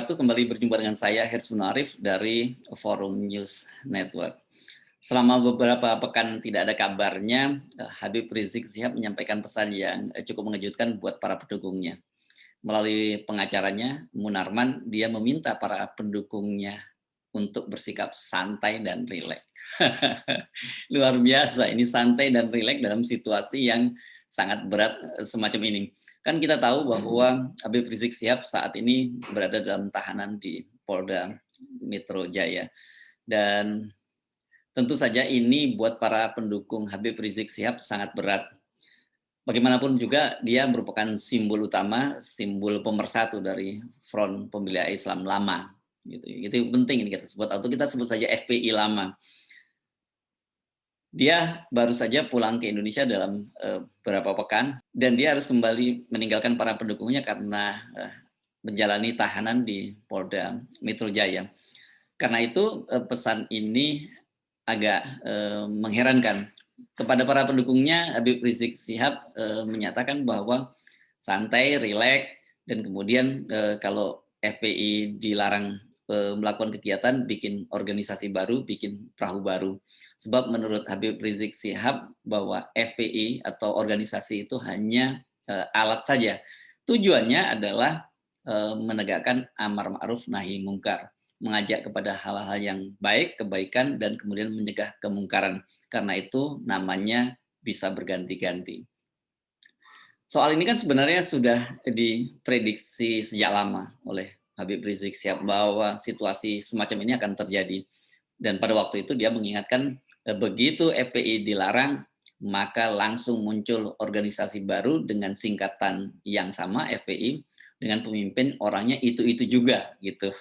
wabarakatuh. Kembali berjumpa dengan saya Hersman Arif dari Forum News Network. Selama beberapa pekan tidak ada kabarnya, Habib Rizik Syihab menyampaikan pesan yang cukup mengejutkan buat para pendukungnya. Melalui pengacaranya, Munarman, dia meminta para pendukungnya untuk bersikap santai dan rileks. Luar biasa, ini santai dan rileks dalam situasi yang sangat berat semacam ini. Kan kita tahu bahwa Habib Rizik Syihab saat ini berada dalam tahanan di Polda Metro Jaya. Dan tentu saja ini buat para pendukung Habib Rizik Syihab sangat berat. Bagaimanapun juga dia merupakan simbol utama, simbol pemersatu dari Front Pembela Islam lama. Gitu. Itu penting ini kita sebut, atau kita sebut saja FPI lama. Dia baru saja pulang ke Indonesia dalam beberapa pekan, dan dia harus kembali meninggalkan para pendukungnya karena menjalani tahanan di Polda Metro Jaya. Karena itu pesan ini agak mengherankan. Kepada para pendukungnya, Habib Rizik Syihab menyatakan bahwa santai, rileks, dan kemudian kalau FPI dilarang melakukan kegiatan, bikin organisasi baru, bikin perahu baru. Sebab menurut Habib Rizik Syihab bahwa FPI atau organisasi itu hanya alat saja. Tujuannya adalah menegakkan amar ma'ruf nahi mungkar, mengajak kepada hal-hal yang baik, kebaikan, dan kemudian mencegah kemungkaran. Karena itu namanya bisa berganti-ganti. Soal ini kan sebenarnya sudah diprediksi sejak lama oleh Habib Rizik Syihab bahwa situasi semacam ini akan terjadi. Dan pada waktu itu dia mengingatkan begitu FPI dilarang, maka langsung muncul organisasi baru dengan singkatan yang sama, FPI, dengan pemimpin orangnya itu-itu juga gitu.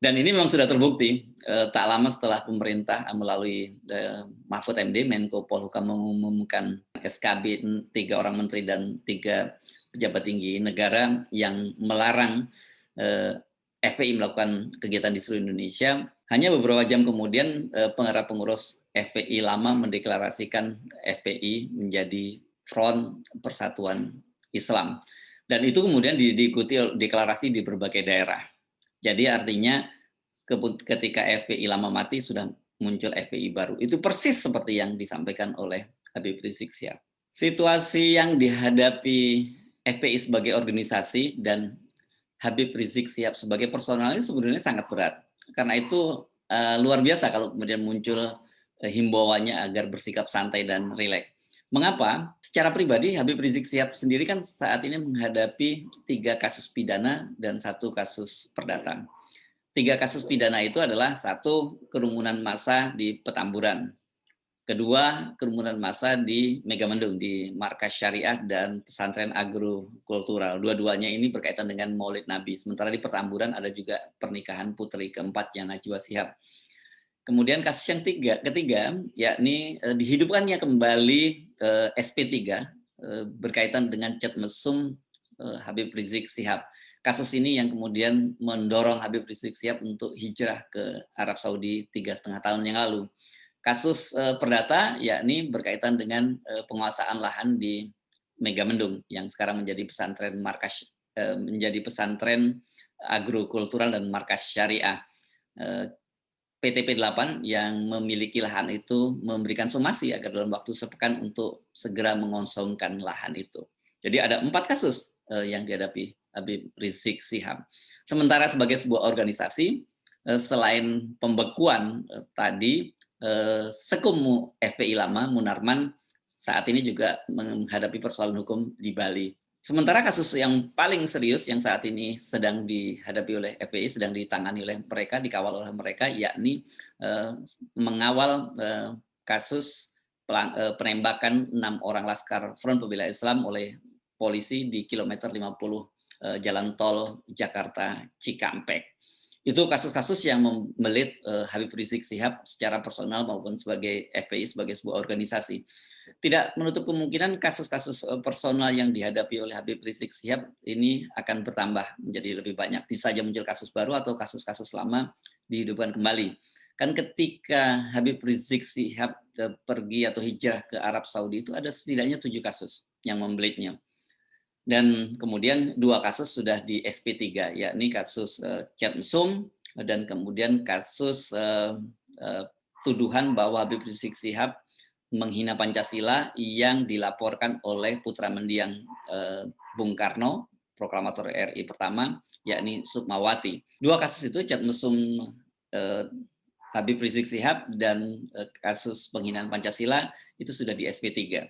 Dan ini memang sudah terbukti, tak lama setelah pemerintah melalui Mahfud MD, Menko Polhukam, mengumumkan SKB 3 orang menteri dan 3 pejabat tinggi negara yang melarang FPI melakukan kegiatan di seluruh Indonesia. Hanya beberapa jam kemudian pengurus FPI lama mendeklarasikan FPI menjadi Front Persatuan Islam. Dan itu kemudian diikuti deklarasi di berbagai daerah. Jadi artinya ketika FPI lama mati sudah muncul FPI baru. Itu persis seperti yang disampaikan oleh Habib Rizik Syihab. Situasi yang dihadapi FPI sebagai organisasi dan Habib Rizik Syihab sebagai personalnya sebenarnya sangat berat. Karena itu luar biasa kalau kemudian muncul himbauannya agar bersikap santai dan rileks. Mengapa? Secara pribadi Habib Rizik Syihab sendiri kan saat ini menghadapi 3 kasus pidana dan 1 kasus perdata. 3 kasus pidana itu adalah 1, kerumunan massa di Petamburan. 2, kerumunan massa di Megamendung, di Markas Syariah dan Pesantren Agrokultural. Dua-duanya ini berkaitan dengan Maulid Nabi. Sementara di Petamburan ada juga pernikahan putri keempatnya Najwa Shihab. Kemudian kasus yang ketiga, yakni dihidupkannya kembali SP3 berkaitan dengan cat mesum Habib Rizik Syihab. Kasus ini yang kemudian mendorong Habib Rizik Syihab untuk hijrah ke Arab Saudi 3,5 tahun yang lalu. Kasus perdata yakni berkaitan dengan penguasaan lahan di Megamendung yang sekarang menjadi pesantren menjadi pesantren agrokultural dan markas syariah. PTP 8 yang memiliki lahan itu memberikan somasi agar dalam waktu sepekan untuk segera mengosongkan lahan itu. Jadi ada 4 kasus yang dihadapi Habib Rizik Syihab. Sementara sebagai sebuah organisasi, selain pembekuan tadi, Sekum FPI lama, Munarman, saat ini juga menghadapi persoalan hukum di Bali. Sementara kasus yang paling serius yang saat ini sedang dihadapi oleh FPI, sedang ditangani oleh mereka, dikawal oleh mereka, yakni mengawal kasus penembakan 6 orang laskar Front Pembela Islam oleh polisi di kilometer 50 jalan tol Jakarta Cikampek. Itu kasus-kasus yang membelit Habib Rizik Syihab secara personal maupun sebagai FPI, sebagai sebuah organisasi. Tidak menutup kemungkinan kasus-kasus personal yang dihadapi oleh Habib Rizik Syihab ini akan bertambah menjadi lebih banyak. Bisa saja muncul kasus baru atau kasus-kasus lama dihidupkan kembali. Kan ketika Habib Rizik Syihab pergi atau hijrah ke Arab Saudi itu ada setidaknya 7 kasus yang membelitnya. Dan kemudian 2 kasus sudah di SP3, yakni kasus Chat Mesum dan kemudian kasus tuduhan bahwa Habib Rizik Syihab menghina Pancasila yang dilaporkan oleh putra mendiang Bung Karno, proklamator RI pertama, yakni Sukmawati. 2 kasus itu, Chat Mesum Habib Rizik Syihab dan kasus penghinaan Pancasila itu sudah di SP3.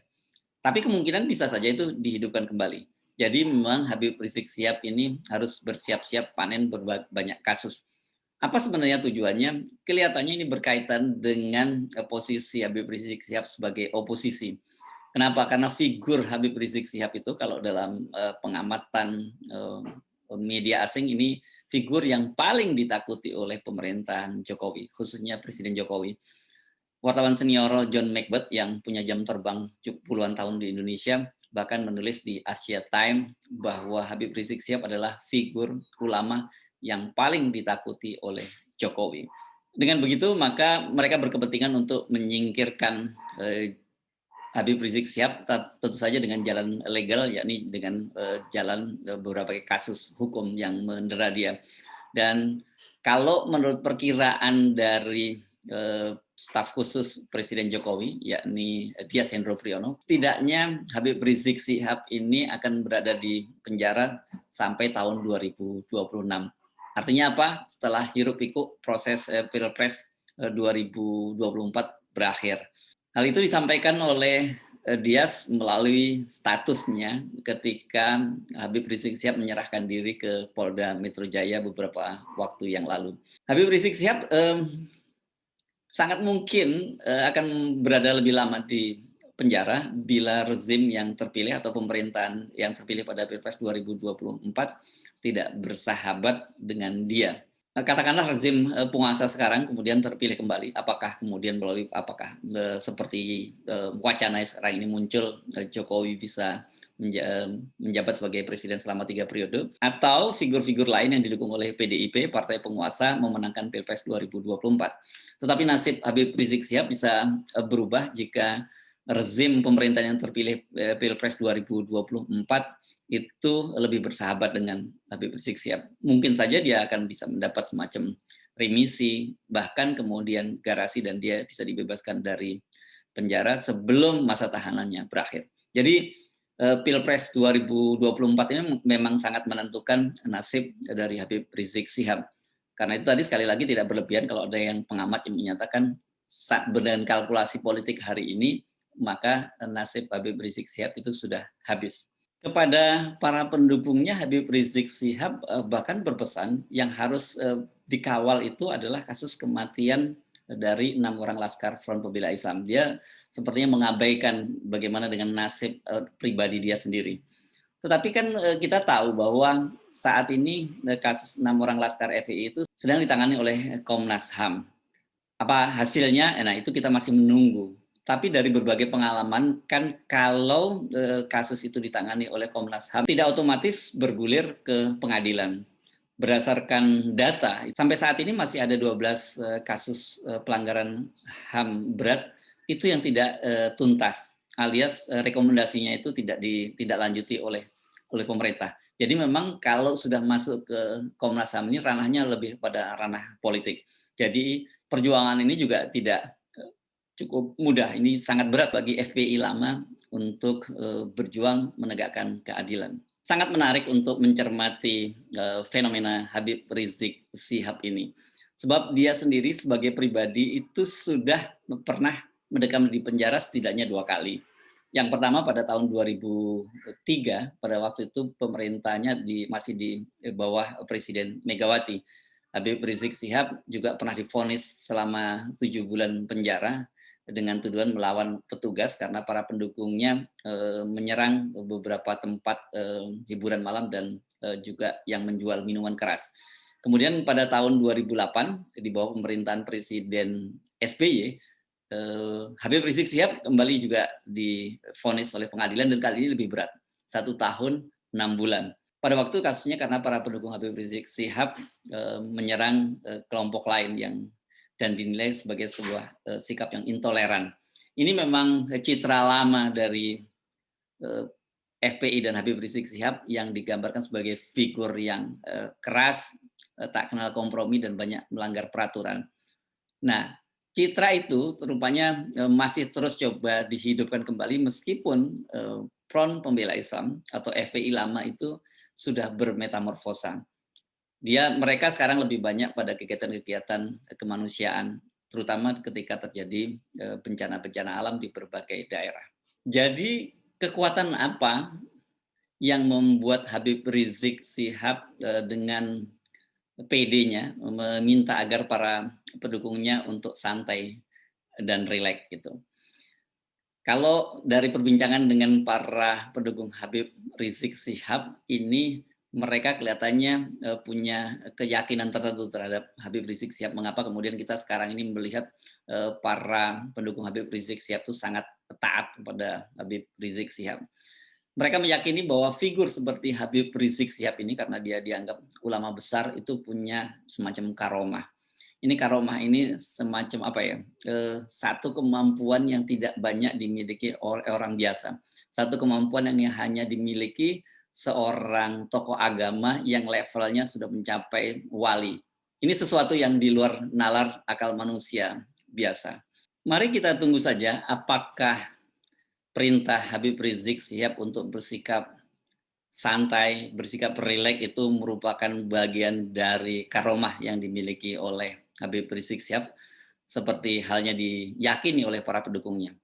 Tapi kemungkinan bisa saja itu dihidupkan kembali. Jadi memang Habib Rizik Syihab ini harus bersiap-siap panen banyak kasus. Apa sebenarnya tujuannya? Kelihatannya ini berkaitan dengan posisi Habib Rizik Syihab sebagai oposisi. Kenapa? Karena figur Habib Rizik Syihab itu kalau dalam pengamatan media asing ini figur yang paling ditakuti oleh pemerintahan Jokowi, khususnya Presiden Jokowi. Wartawan senior John Macbeth yang punya jam terbang puluhan tahun di Indonesia bahkan menulis di Asia Times bahwa Habib Rizik Syihab adalah figur ulama yang paling ditakuti oleh Jokowi. Dengan begitu maka mereka berkepentingan untuk menyingkirkan Habib Rizik Syihab tentu saja dengan jalan legal, yakni dengan jalan beberapa kasus hukum yang mendera dia. Dan kalau menurut perkiraan dari staf khusus Presiden Jokowi, yakni Dias Hendro Priyono, setidaknya Habib Rizik Syihab ini akan berada di penjara sampai tahun 2026. Artinya apa? Setelah hiruk-pikuk proses Pilpres 2024 berakhir. Hal itu disampaikan oleh Dias melalui statusnya ketika Habib Rizik Syihab menyerahkan diri ke Polda Metro Jaya beberapa waktu yang lalu. Habib Rizik Syihab sangat mungkin akan berada lebih lama di penjara bila rezim yang terpilih atau pemerintahan yang terpilih pada Pilpres 2024 tidak bersahabat dengan dia. Katakanlah rezim penguasa sekarang kemudian terpilih kembali, apakah kemudian melalui seperti wacana sekarang ini muncul Jokowi bisa menjabat sebagai presiden selama 3 periode, atau figur-figur lain yang didukung oleh PDIP, partai penguasa, memenangkan Pilpres 2024. Tetapi nasib Habib Rizik Syihab bisa berubah jika rezim pemerintahan yang terpilih Pilpres 2024 itu lebih bersahabat dengan Habib Rizik Syihab. Mungkin saja dia akan bisa mendapat semacam remisi, bahkan kemudian garasi dan dia bisa dibebaskan dari penjara sebelum masa tahanannya berakhir. Jadi Pilpres 2024 ini memang sangat menentukan nasib dari Habib Rizik Syihab. Karena itu tadi sekali lagi tidak berlebihan kalau ada yang pengamat yang menyatakan dengan kalkulasi politik hari ini, maka nasib Habib Rizik Syihab itu sudah habis. Kepada para pendukungnya Habib Rizik Syihab bahkan berpesan yang harus dikawal itu adalah kasus kematian dari 6 orang Laskar Front Pembela Islam. Dia sepertinya mengabaikan bagaimana dengan nasib pribadi dia sendiri. Tetapi kan kita tahu bahwa saat ini kasus 6 orang Laskar FPI itu sedang ditangani oleh Komnas HAM. Apa hasilnya? Nah, itu kita masih menunggu. Tapi dari berbagai pengalaman kan kalau kasus itu ditangani oleh Komnas HAM tidak otomatis bergulir ke pengadilan. Berdasarkan data, sampai saat ini masih ada 12 kasus pelanggaran HAM berat itu yang tidak tuntas, alias rekomendasinya itu tidak lanjuti oleh pemerintah. Jadi memang kalau sudah masuk ke Komnas HAM ini ranahnya lebih pada ranah politik. Jadi perjuangan ini juga tidak cukup mudah. Ini sangat berat bagi FPI lama untuk berjuang menegakkan keadilan. Sangat menarik untuk mencermati fenomena Habib Rizik Syihab ini. Sebab dia sendiri sebagai pribadi itu sudah pernah mendekam di penjara setidaknya 2 kali. Yang pertama pada tahun 2003, pada waktu itu pemerintahnya masih di bawah Presiden Megawati. Habib Rizik Syihab juga pernah divonis selama 7 bulan penjara dengan tuduhan melawan petugas karena para pendukungnya menyerang beberapa tempat hiburan malam dan juga yang menjual minuman keras. Kemudian pada tahun 2008 di bawah pemerintahan Presiden SBY, Habib Rizik Syihab kembali juga divonis oleh pengadilan dan kali ini lebih berat, 1 tahun 6 bulan. Pada waktu kasusnya karena para pendukung Habib Rizik Syihab menyerang kelompok lain dan dinilai sebagai sebuah sikap yang intoleran. Ini memang citra lama dari FPI dan Habib Rizik Syihab yang digambarkan sebagai figur yang keras, tak kenal kompromi dan banyak melanggar peraturan. Nah, citra itu rupanya masih terus coba dihidupkan kembali meskipun Front Pembela Islam atau FPI lama itu sudah bermetamorfosa. Mereka sekarang lebih banyak pada kegiatan-kegiatan kemanusiaan, terutama ketika terjadi bencana-bencana alam di berbagai daerah. Jadi kekuatan apa yang membuat Habib Rizik Syihab dengan PD-nya meminta agar para pendukungnya untuk santai dan rileks gitu. Kalau dari perbincangan dengan para pendukung Habib Rizik Syihab ini, mereka kelihatannya punya keyakinan tertentu terhadap Habib Rizik Syihab. Mengapa kemudian kita sekarang ini melihat para pendukung Habib Rizik Syihab itu sangat taat kepada Habib Rizik Syihab. Mereka meyakini bahwa figur seperti Habib Rizik Syihab ini, karena dia dianggap ulama besar, itu punya semacam karomah. Ini karomah ini semacam apa ya, satu kemampuan yang tidak banyak dimiliki oleh orang biasa. Satu kemampuan yang hanya dimiliki seorang tokoh agama yang levelnya sudah mencapai wali. Ini sesuatu yang di luar nalar akal manusia biasa. Mari kita tunggu saja apakah perintah Habib Rizik Syihab untuk bersikap santai, bersikap rileks itu merupakan bagian dari karomah yang dimiliki oleh Habib Rizik Syihab seperti halnya diyakini oleh para pendukungnya.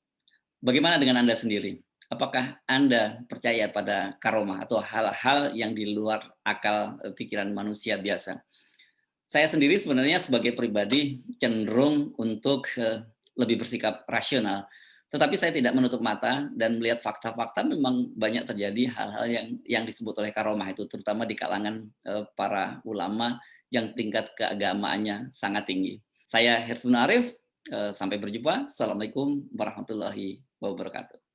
Bagaimana dengan Anda sendiri? Apakah Anda percaya pada karomah atau hal-hal yang di luar akal pikiran manusia biasa? Saya sendiri sebenarnya sebagai pribadi cenderung untuk lebih bersikap rasional. Tetapi saya tidak menutup mata dan melihat fakta-fakta memang banyak terjadi hal-hal yang disebut oleh karomah itu, terutama di kalangan para ulama yang tingkat keagamaannya sangat tinggi. Saya Hirsun Arif, sampai berjumpa. Assalamualaikum warahmatullahi wabarakatuh.